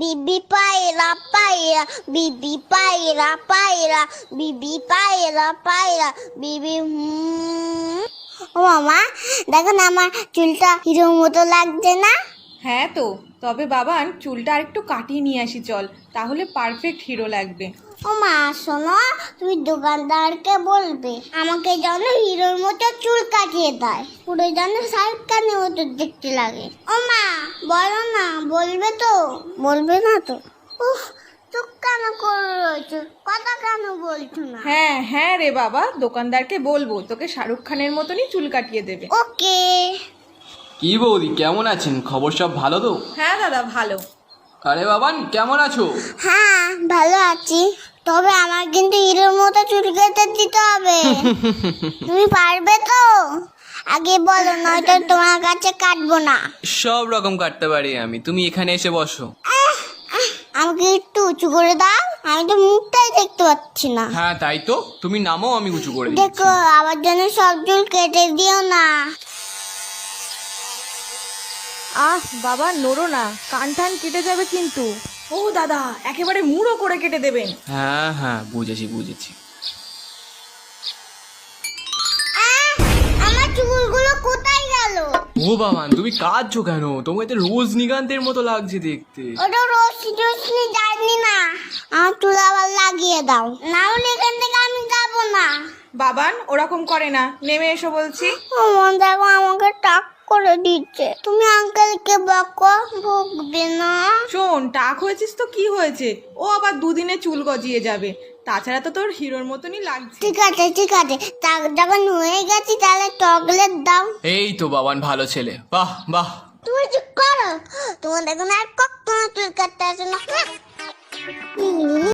বিবি পায়রা পায়রা, বিবি পায়রা পায়রা, বিবি পায়রা পায়রা, বিবি ও মামা, দেখো না আমার চুলটা হিরোর মতো লাগছে না? হ্যাঁ তো, তবে বাবান চুলটা আরেকটু কাটিয়ে নিয়ে আসি চল, তাহলে পারফেক্ট হিরো লাগবে। ও মা শোনো, তুমি দোকানদারকে বলবে আমাকে যেন হিরোর মতো চুল কাটিয়ে দেয়, পুরো যেন শাহরুখ খানের মতো দেখতে লাগে। ও মা বলো না, বলবে তো? বলবে না তো? উফ, চুপ কেন করে রয়েছো, কথা কেন বলছো না? হ্যাঁ হ্যাঁ রে বাবা, দোকানদারকে বলবো তোকে শাহরুখ খানের মতনই চুল কাটিয়ে দেবে। ওকে। কি বৌদি, কেমন আছেন? খবর সব ভালো তো? হ্যাঁ দাদা ভালো। আরে বাবান, কেমন আছো? হ্যাঁ ভালো আছি, তবে আমার কিন্তু হিরোর মতো চুল কেটে দিতে হবে। তুমি পারবে তো? আগে বলো, নয়তো তোমার কাছে কাটবো না। সব রকম কাটতে পারি আমি, তুমি এখানে এসে বসো। আমাকে একটু উঁচু করে দাও, আমি তো মুখটাই দেখতে পাচ্ছি না। হ্যাঁ তাই তো, তুমি নামও, আমি উঁচু করে দিচ্ছি। দেখো আমার জন্য সব চুল কেটে দিও না। আহ বাবা নড়ো না, কান টান কেটে যাবে কিন্তু। ও দাদা, একেবারে মুড়ো করে কেটে দেবেন। হ্যাঁ হ্যাঁ, বুঝেছি বুঝেছি। আমার চুলগুলো কোথায় গেল? ও বাবান, তুমি কাঁদছো কেন? তোমাকে তো রজনীকান্তের মতো লাগছে দেখতে। ওটা রশ্মি যায়নি না, আমার চুল আবার লাগিয়ে দাও, না হলে এখান থেকে আমি যাবো না। বাবান ওরকম করে না, নেমে এসো বলছি। আমার দেখো আমাকে টাক করে দিচ্ছে, তুমি আঙ্কেলকে বকো, বকবে না। শোন, টাক হয়েছিস তো কি হয়েছে, ও আবার দুদিনে চুল গজিয়ে যাবে, তাছাড়া তো তোর হিরোর মতনই লাগছে। ঠিক আছে ঠিক আছে, টাক যখন হয়ে গেছি তাহলে চকলেট দাও। এই তো বাবান, ভালো ছেলে, বাহ বাহ। তুমি চুপ করো, তোমার দেখো না আর কখনো চুল কাটতে আসে না।